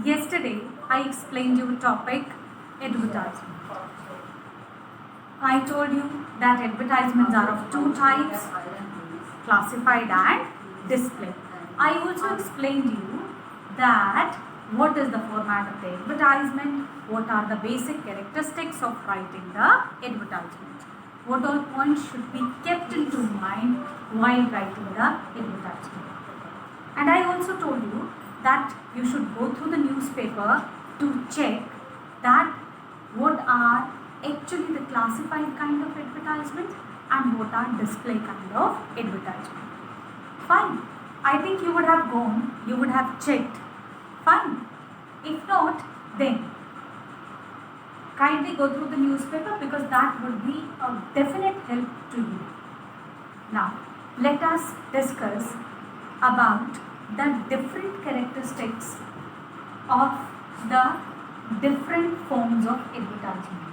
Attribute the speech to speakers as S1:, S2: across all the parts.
S1: Yesterday, I explained you a topic, advertisement. I told you that advertisements are of two types, classified and display. I also explained you that what is the format of the advertisement, what are the basic characteristics of writing the advertisement, what all points should be kept into mind while writing the advertisement. And I also told you that you should go through the newspaper to check that what are actually the classified kind of advertisement and what are display kind of advertisement. Fine. I think you would have gone, you would have checked. Fine. If not, then kindly go through the newspaper because that would be a definite help to you. Now, let us discuss about the different characteristics of the different forms of advertisement.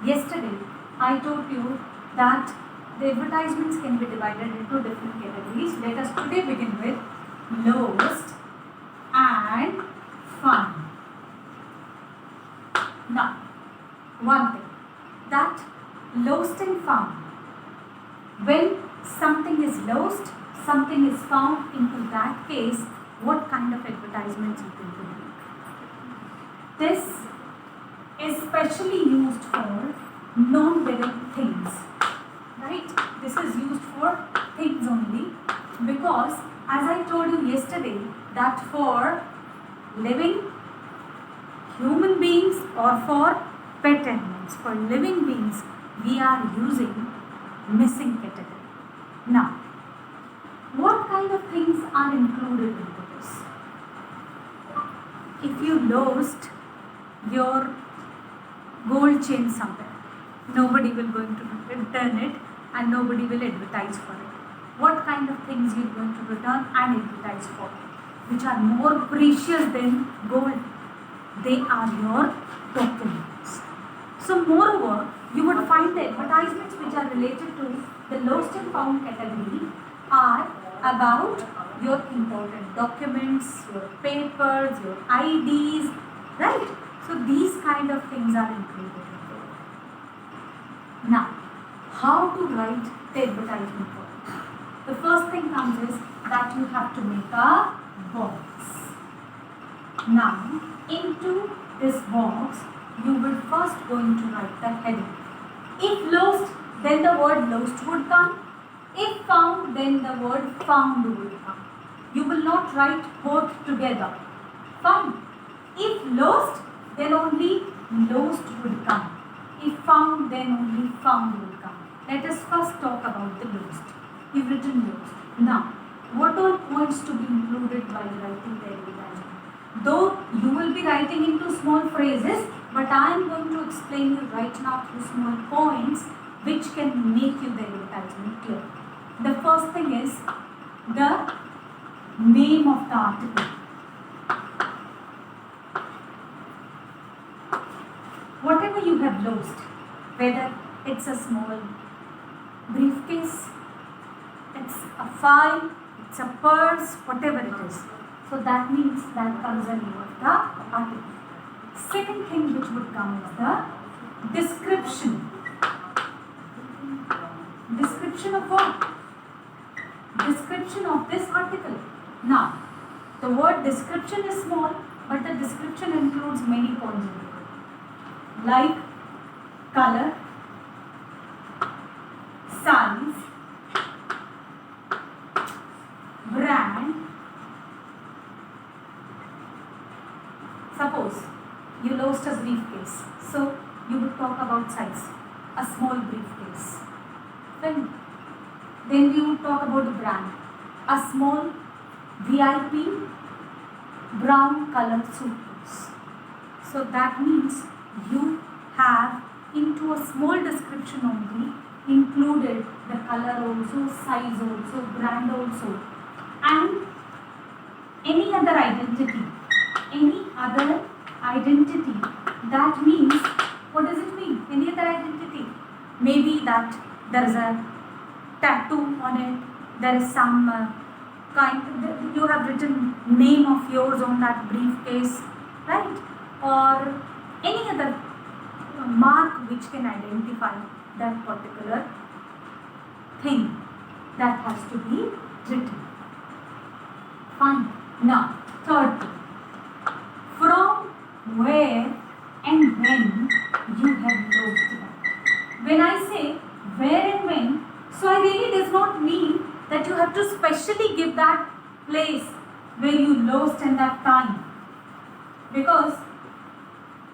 S1: Yesterday, I told you that the advertisements can be divided into different categories. Let us today begin with lowest and found. Now, one thing, that lost and found. When something is lost, something is found, into that case, what kind of advertisements you can do? This is specially used for non-living things, right? This is used for things only because as I told you yesterday that for living human beings or for pet animals, for living beings, we are using missing category. Now, what kind of things are included into this? If you lost your gold chain somewhere, nobody will going to return it and nobody will advertise for it. What kind of things you are going to return and advertise for, which are more precious than gold? They are your documents. So moreover, you would find the advertisements which are related to the lost and found category are about your important documents, your papers, your IDs, right? So these kind of things are included in there. Now, how to write the advertisement for it? The first thing comes is that you have to make a box. Now, into this box, you will first going to write the heading. If lost, then the word lost would come. If found, then the word found would come. You will not write both together. Found. If lost, then only lost would come. If found, then only found would come. Let us first talk about the lost. You've written lost. Now, what all points to be included while writing the advertisement? Though you will be writing into small phrases, but I am going to explain you right now through small points which can make you the advertisement clear. The first thing is the name of the article. Whatever you have lost, whether it's a small briefcase, it's a file, it's a purse, whatever it is. So that means that comes the name of the article. Second thing which would come is the description. Description of what? Description of this article. Now, the word description is small, but the description includes many points like color, size, brand. Suppose you lost a briefcase, so you would talk about size, a small briefcase. Then we would talk about the brand, a small VIP brown color suitcase. So that means you have into a small description only included the color also, size also, brand also, and any other identity. Any other identity. That means, what does it mean? Any other identity? Maybe that there is a tattoo on it, there is some you have written name of yours on that briefcase, right? Or any other mark which can identify that particular thing that has to be written. Fine. Now, third thing. From where and when you have lost that. When I say where and when, so I really does not mean that you have to specially give that place where you lost in that time. Because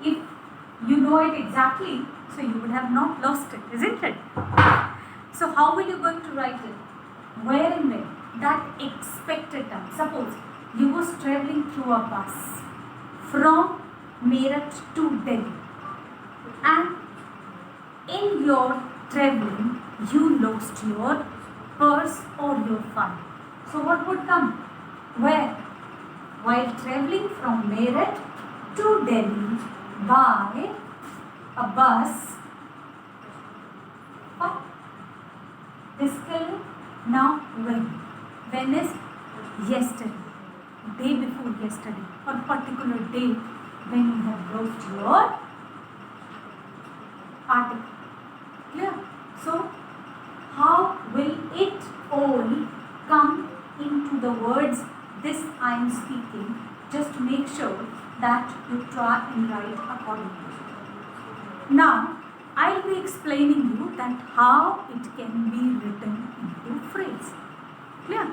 S1: if you know it exactly, so you would have not lost it, isn't it? So how will you going to write it? Where and when? That expected time. Suppose you was traveling through a bus from Meerut to Delhi, and in your traveling you lost your purse or your phone. So what would come? Where? While traveling from Meerut to Delhi by a bus. What? This color. Now when? When is yesterday, day before yesterday, or particular date when you have lost your article. Clear? So how will it all come into the words this I am speaking? Just make sure that you try and write accordingly. Now I will be explaining you that how it can be written into phrase. Clear?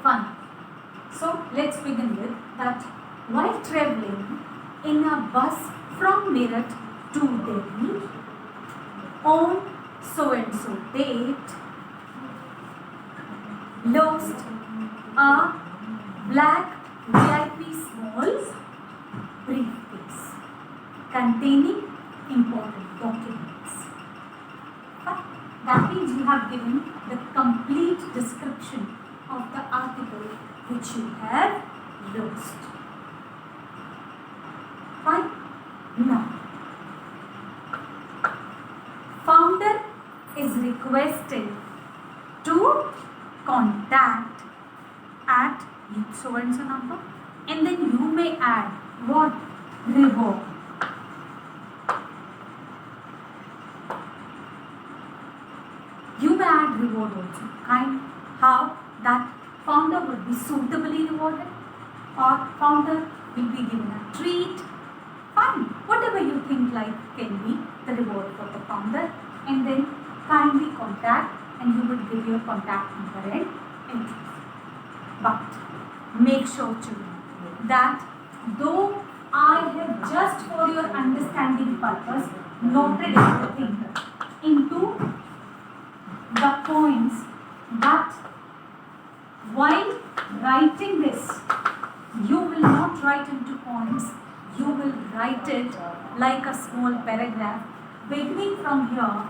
S1: Fine. So let's begin with that. While traveling in a bus from Meerut to Delhi on so and so date, lost a black VIP small briefcase containing important documents. That means you have given the complete description of the article which you have lost. Fine. Now, founder is requested to contact at so and so number, and then you may add what? Reward. You may add reward also. Kind how that founder would be suitably rewarded, or founder will be given a treat. Fine. Whatever you think like can be the reward for the founder, and then kindly contact, and you will give your contact number and entries. But make sure to that though I have just for your understanding purpose noted everything into the points, but while writing this you will not write into points, you will write it like a small paragraph beginning from here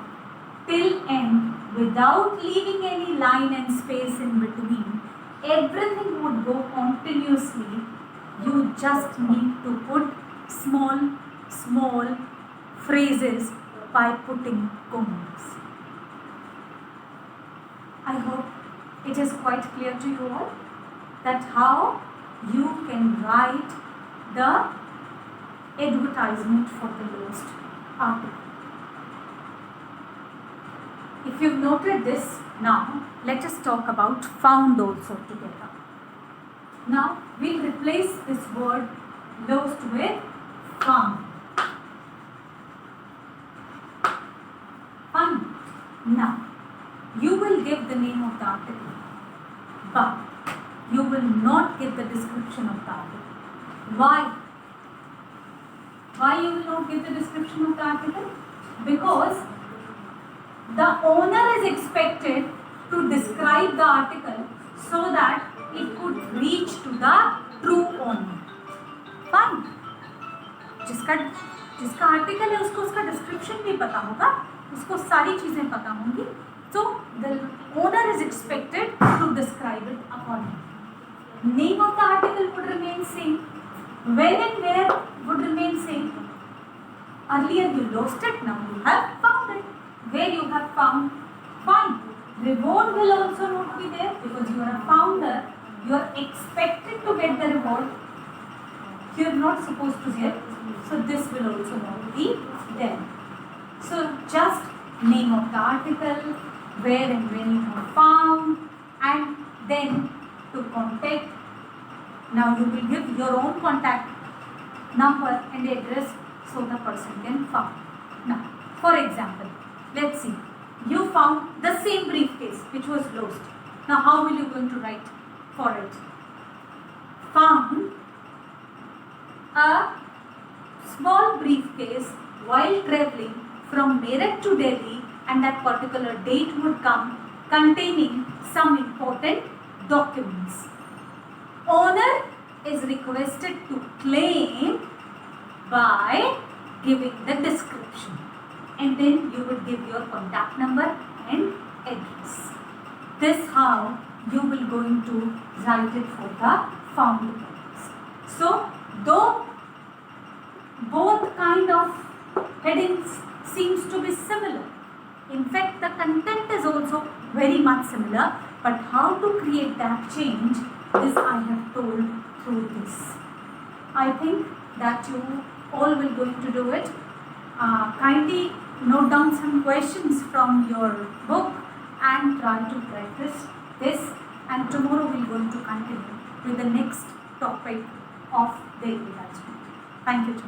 S1: till end without leaving any line and space in between. Everything would go continuously. You just need to put small phrases by putting commas. I hope it is quite clear to you all that how you can write the advertisement for the lost article. If you've noted this, now let us talk about found also together. Now we'll replace this word lost with found. Fine. Now you will give the name of the article, but you will not give the description of the article. Why? Why you will not give the description of the article? Because the owner is expected to describe the article so that it could reach to the true owner. Fine. जिसका article है उसको उसका description भी पता होगा, उसको सारी चीजें पता होंगी. So the owner is expected to describe it accordingly. Name of the article would remain same. When and where would remain same. Earlier you lost it, now you have found it. Where you have found, fine. Reward will also not be there because you are a founder. You are expected to get the reward. You're not supposed to say, so this will also not be there. So just name of the article, where and when you have found, and then to contact. Now you will give your own contact number and address so the person can found. Now, for example, let's see, you found the same briefcase which was lost. Now how will you going to write for it? Found a small briefcase while travelling from Meerut to Delhi, and that particular date would come, containing some important documents. Owner is requested to claim by giving the description, and then you would give your contact number and address. This how you will going to write it for the found purpose. So though both kind of headings seems to be similar, in fact the content is also very much similar, but how to create that change is I have told through this. I think that you all will going to do it. Kindly note down some questions from your book and try to practice this, and tomorrow we are going to continue with the next topic of the advertisement. Thank you.